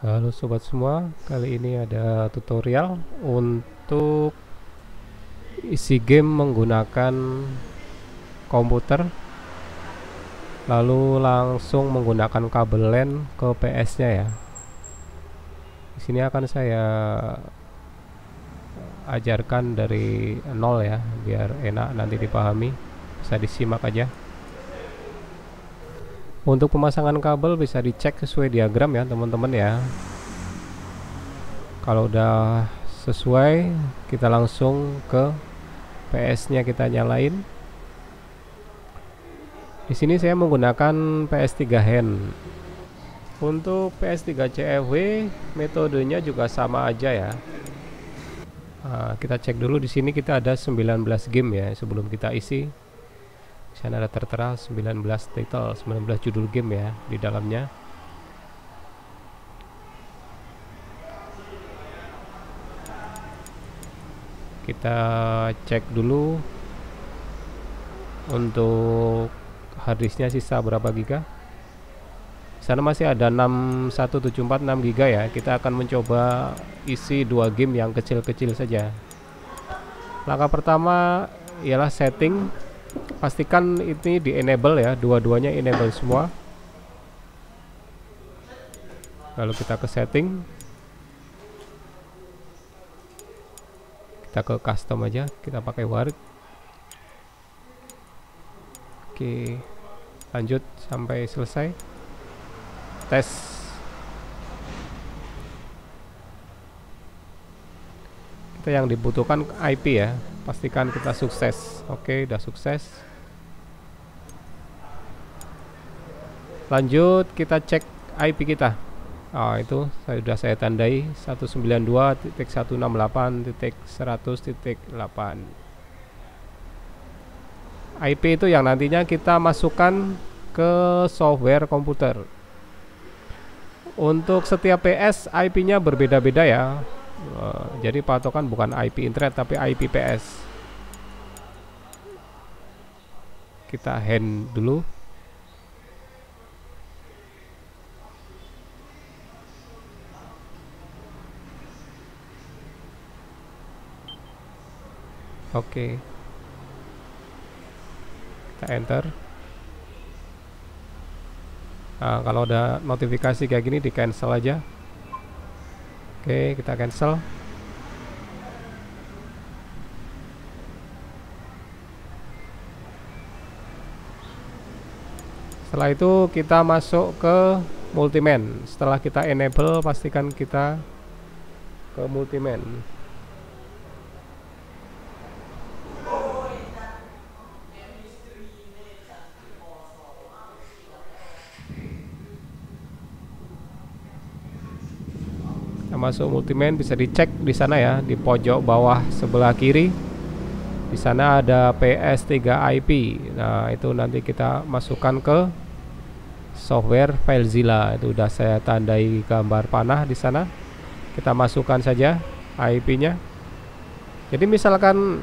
Halo sobat semua, kali ini ada tutorial untuk isi game menggunakan komputer, lalu langsung menggunakan kabel LAN ke PS-nya ya. Di sini akan saya ajarkan dari nol ya, biar enak nanti dipahami, bisa disimak aja. Untuk pemasangan kabel bisa dicek sesuai diagram ya teman-teman ya. Kalau udah sesuai, kita langsung ke PS-nya, kita nyalain. Di sini saya menggunakan PS3 hand. Untuk PS3 CFW metodenya juga sama aja ya. Kita cek dulu, di sini kita ada 19 game ya sebelum kita isi. Di sana ada tertera 19 title, 19 judul game ya di dalamnya. Kita cek dulu untuk harddisknya sisa berapa giga. Di sana masih ada 61746 giga ya. Kita akan mencoba isi 2 game yang kecil-kecil saja. Langkah pertama ialah setting. Pastikan ini di enable ya, dua-duanya enable semua. Lalu kita ke setting, kita ke custom aja, kita pakai Word. Oke, lanjut sampai selesai. Tes. Kita yang dibutuhkan IP ya, pastikan kita sukses. Oke, udah sukses. Lanjut kita cek IP kita. Itu sudah saya tandai 192.168.100.8. IP itu yang nantinya kita masukkan ke software komputer. Untuk setiap PS IP-nya berbeda-beda ya. Jadi patokan bukan IP internet tapi IP PS. Kita hand dulu. Oke. Kita enter. Kalau ada notifikasi kayak gini di cancel aja. Oke, kita cancel. Setelah itu kita masuk ke multiman. Setelah kita enable, pastikan kita ke multiman. Kita masuk multiman, bisa dicek di sana ya, di pojok bawah sebelah kiri. Di sana ada PS3 IP. Nah, itu nanti kita masukkan ke software FileZilla. Itu udah saya tandai gambar panah di sana. Kita masukkan saja IP-nya. Jadi misalkan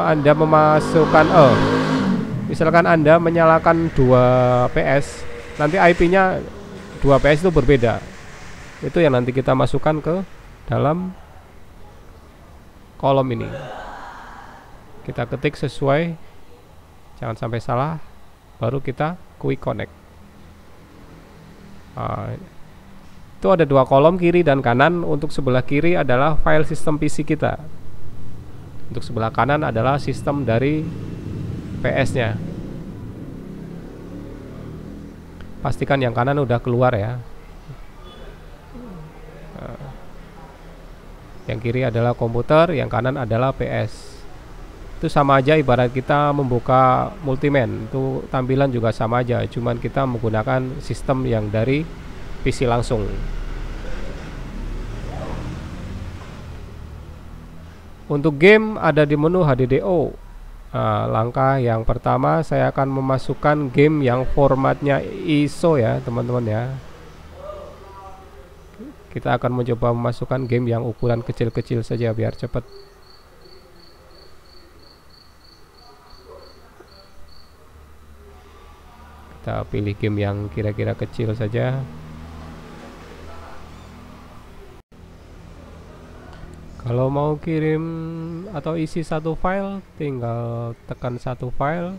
Anda memasukkan misalkan Anda menyalakan 2 PS, nanti IP-nya 2 PS itu berbeda. Itu yang nanti kita masukkan ke dalam kolom ini. Kita ketik sesuai, jangan sampai salah, baru kita quick connect. Itu ada 2 kolom, kiri dan kanan. Untuk sebelah kiri adalah file sistem PC kita, untuk sebelah kanan adalah sistem dari PS-nya. Pastikan yang kanan udah keluar ya. Yang kiri adalah komputer, yang kanan adalah PS. Itu sama aja, ibarat kita membuka multiman. Itu tampilan juga sama aja, cuman kita menggunakan sistem yang dari PC langsung. Untuk game ada di menu HDDO. Langkah yang pertama saya akan memasukkan game yang formatnya ISO ya teman-teman ya. Kita akan mencoba memasukkan game yang ukuran kecil-kecil saja biar cepat. Kita pilih game yang kira-kira kecil saja. Kalau mau kirim atau isi satu file, tinggal tekan satu file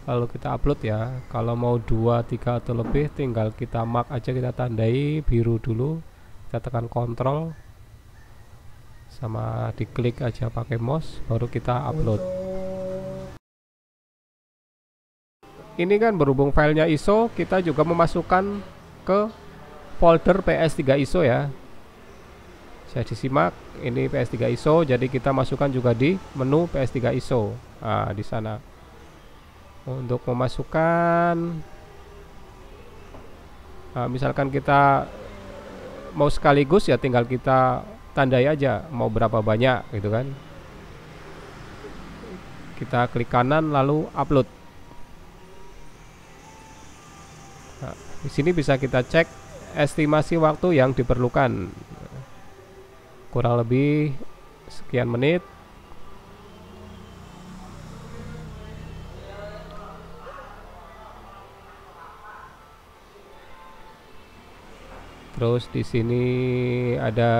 lalu kita upload ya. Kalau mau 2, 3 atau lebih, tinggal kita mark aja, kita tandai biru dulu, kita tekan kontrol sama diklik aja pakai mouse, baru kita upload. Ini kan berhubung filenya ISO, kita juga memasukkan ke folder PS3 ISO ya. Saya disimak, ini PS3 ISO, jadi kita masukkan juga di menu PS3 ISO. Nah, di sana. Untuk memasukkan, nah, misalkan kita mau sekaligus ya, tinggal kita tandai aja mau berapa banyak gitu kan. Kita klik kanan lalu upload. Nah, di sini bisa kita cek estimasi waktu yang diperlukan, kurang lebih sekian menit. Terus di sini ada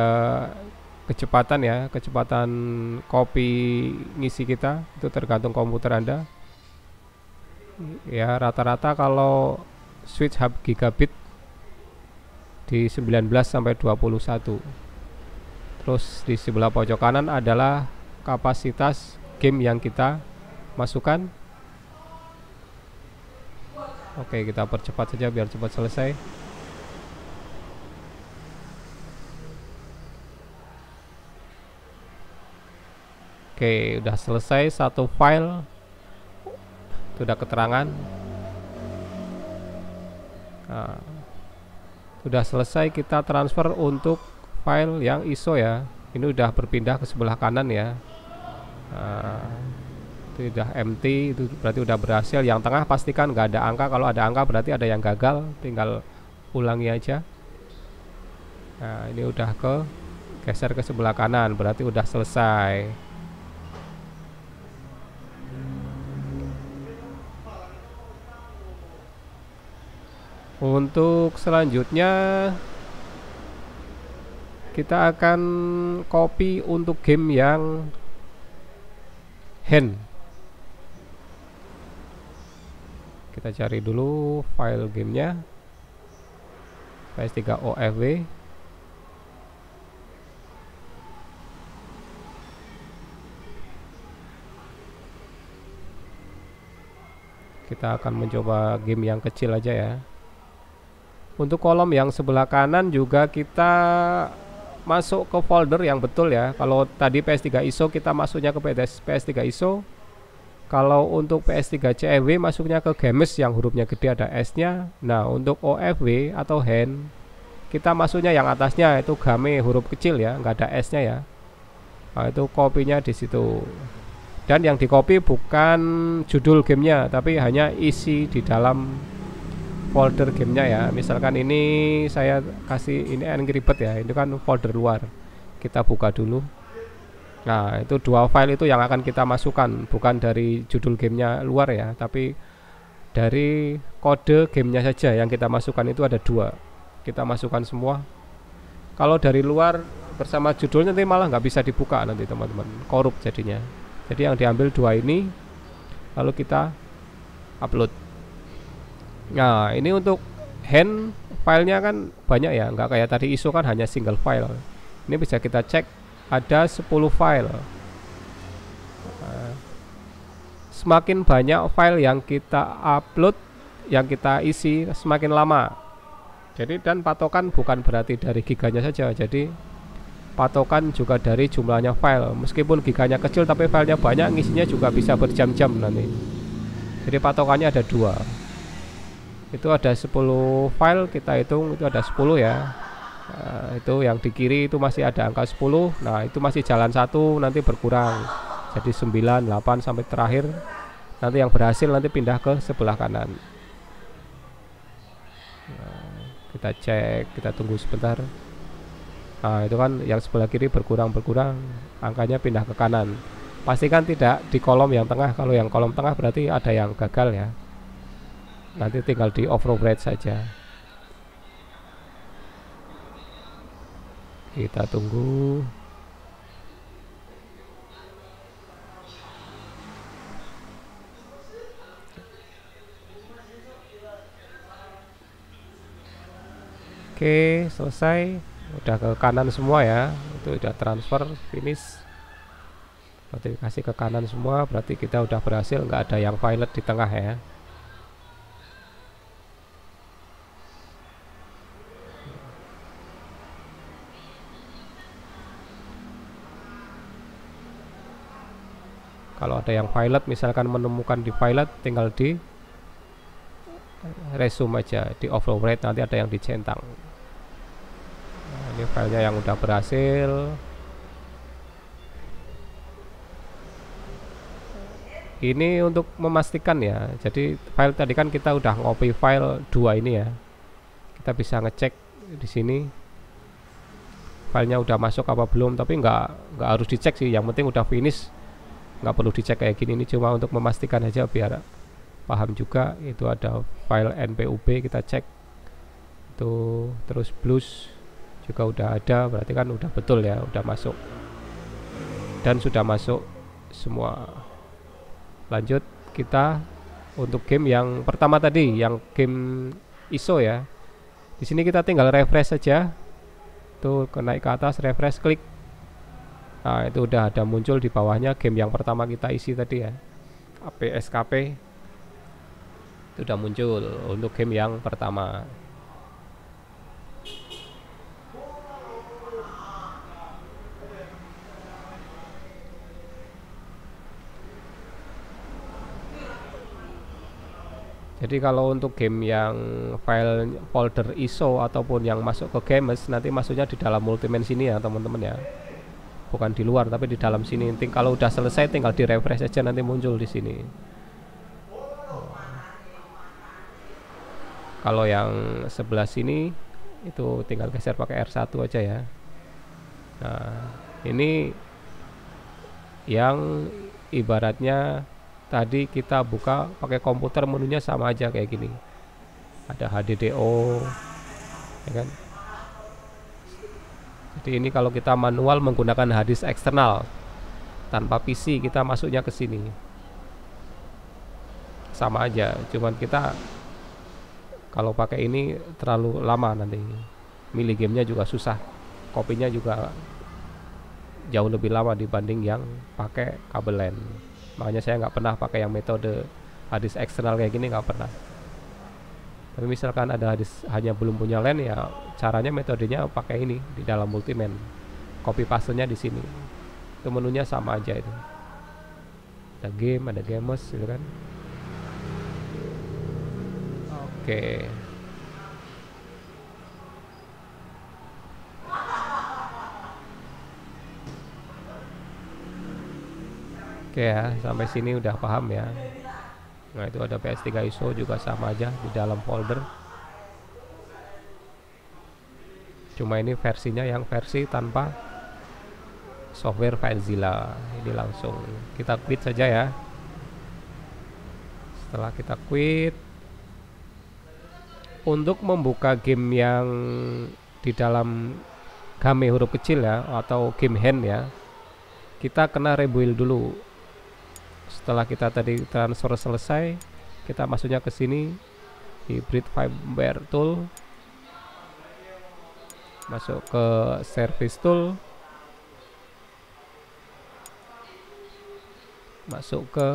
kecepatan ya, kecepatan copy ngisi kita, itu tergantung komputer Anda. Ya, rata-rata kalau switch hub gigabit di 19 sampai 21. Terus di sebelah pojok kanan adalah kapasitas game yang kita masukkan. Oke, kita percepat saja biar cepat selesai. Oke, udah selesai satu file. Itu udah keterangan. Nah, sudah selesai kita transfer untuk file yang ISO ya. Ini udah berpindah ke sebelah kanan ya. Nah, itu udah empty, itu berarti udah berhasil. Yang tengah pastikan nggak ada angka. Kalau ada angka berarti ada yang gagal. Tinggal ulangi aja. Nah, ini udah geser ke sebelah kanan, berarti udah selesai. Untuk selanjutnya kita akan copy untuk game yang hand. Kita cari dulu file gamenya, PS3 OFW. Kita akan mencoba game yang kecil aja ya. Untuk kolom yang sebelah kanan juga kita masuk ke folder yang betul ya. Kalau tadi PS3 ISO kita masuknya ke PS3 ISO. Kalau untuk PS3 CFW masuknya ke games yang hurufnya gede ada S-nya. Nah, untuk OFW atau hand kita masuknya yang atasnya, itu game huruf kecil ya, nggak ada S-nya ya. Nah, itu kopinya di situ. Dan yang di copy bukan judul gamenya, tapi hanya isi di dalam folder gamenya ya. Misalkan ini saya kasih ini Angry Bird ya, ini kan folder luar. Kita buka dulu. Nah, itu dua file itu yang akan kita masukkan, bukan dari judul gamenya luar ya, tapi dari kode gamenya saja yang kita masukkan. Itu ada dua, kita masukkan semua. Kalau dari luar bersama judulnya nanti malah nggak bisa dibuka nanti teman-teman, korup jadinya. Jadi yang diambil dua ini lalu kita upload. Nah, ini untuk hand filenya kan banyak ya, nggak kayak tadi ISO kan hanya single file. Ini bisa kita cek ada 10 file. Nah, semakin banyak file yang kita upload, yang kita isi, semakin lama. Jadi dan patokan bukan berarti dari giganya saja, jadi patokan juga dari jumlahnya file. Meskipun giganya kecil tapi filenya banyak, ngisinya juga bisa berjam-jam nanti. Jadi patokannya ada dua. Itu ada 10 file, kita hitung itu ada 10 ya. Nah, itu yang di kiri itu masih ada angka 10. Nah, itu masih jalan satu, nanti berkurang jadi 9, 8 sampai terakhir. Nanti yang berhasil nanti pindah ke sebelah kanan. Nah, kita cek, kita tunggu sebentar. Nah, itu kan yang sebelah kiri berkurang, angkanya pindah ke kanan. Pastikan tidak di kolom yang tengah. Kalau yang kolom tengah berarti ada yang gagal ya. Nanti tinggal di overwrite saja. Kita tunggu. Oke, selesai. Udah ke kanan semua ya. Itu udah transfer, finish. Notifikasi ke kanan semua, berarti kita udah berhasil, nggak ada yang violet di tengah ya. Kalau ada yang violet, misalkan menemukan di violet, tinggal di resume aja, di overwrite, nanti ada yang dicentang. Nah, ini filenya yang udah berhasil. Ini untuk memastikan ya. Jadi file tadi kan kita udah ngopi file 2 ini ya. Kita bisa ngecek di sini filenya udah masuk apa belum, tapi nggak harus dicek sih. Yang penting udah finish, nggak perlu dicek kayak gini. Ini cuma untuk memastikan aja biar paham juga. Itu ada file npub, kita cek itu, terus blues juga udah ada, berarti kan udah betul ya, udah masuk dan sudah masuk semua. Lanjut kita untuk game yang pertama tadi, yang game ISO ya. Di sini kita tinggal refresh saja. Tuh naik ke atas, refresh, klik. Nah, itu udah ada muncul di bawahnya game yang pertama kita isi tadi ya. APSKP. Itu udah muncul untuk game yang pertama. Jadi kalau untuk game yang file folder ISO ataupun yang masuk ke games, nanti masuknya di dalam Multiman sini ya teman-teman ya. Bukan di luar tapi di dalam sini. Nanti kalau udah selesai tinggal di refresh aja, nanti muncul di sini. Kalau yang sebelah sini itu tinggal geser pakai R1 aja ya. Nah, ini yang ibaratnya tadi kita buka pakai komputer, menunya sama aja kayak gini. Ada HDDO ya kan. Jadi ini kalau kita manual menggunakan hard disk eksternal tanpa PC, kita masuknya ke sini. Sama aja, cuman kita kalau pakai ini terlalu lama, nanti milih gamenya juga susah, kopinya juga jauh lebih lama dibanding yang pakai kabel LAN. Makanya saya nggak pernah pakai yang metode hard disk eksternal kayak gini, nggak pernah. Tapi misalkan ada hard disk hanya belum punya LAN ya, caranya metodenya pakai ini di dalam Multiman, copy paste-nya di sini. Itu menunya sama aja itu. Ada game, ada games gitu kan. Oke. Oke ya, sampai sini udah paham ya. Nah, itu ada PS3 ISO juga sama aja di dalam folder. Cuma ini versinya yang versi tanpa software FileZilla. Ini langsung kita quit saja ya. Setelah kita quit, untuk membuka game yang di dalam game huruf kecil ya, atau game hand ya, kita kena rebuild dulu. Setelah kita tadi transfer selesai, kita masuknya ke sini, hybrid firmware tool, masuk ke service tool, masuk ke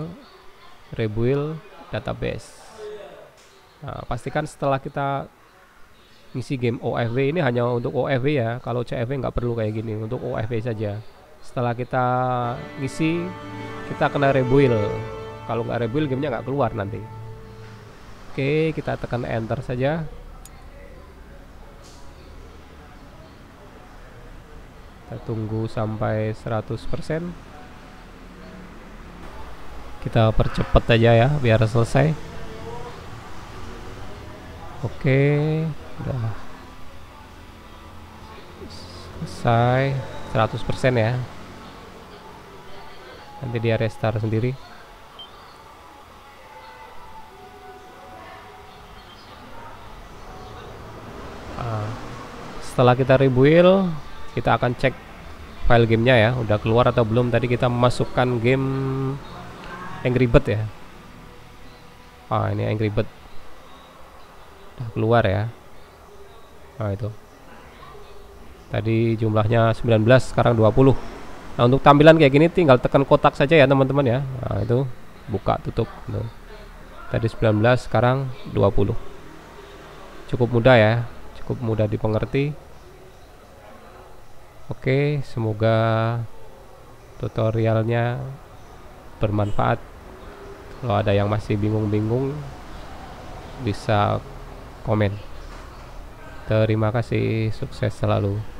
rebuild database. Nah, pastikan setelah kita ngisi game OFW, ini hanya untuk OFW ya, kalau CFW nggak perlu kayak gini, untuk OFW saja. Setelah kita ngisi, kita kena rebuild. Kalau nggak rebuild, gamenya nggak keluar nanti. Oke, kita tekan enter saja. Kita tunggu sampai 100%. Kita percepat aja ya biar selesai. Oke, udah selesai 100% ya. Nanti dia restart sendiri. Setelah kita rebuild, kita akan cek file gamenya ya, udah keluar atau belum. Tadi kita memasukkan game Angry Bird ya. Ini Angry Bird udah keluar ya. Nah itu tadi jumlahnya 19, sekarang 20. Nah untuk tampilan kayak gini tinggal tekan kotak saja ya teman-teman ya. Nah itu buka tutup tuh. Tadi 19, sekarang 20. Cukup mudah ya, cukup mudah dipengerti. Oke, semoga tutorialnya bermanfaat. Kalau ada yang masih bingung-bingung bisa komen. Terima kasih, sukses selalu.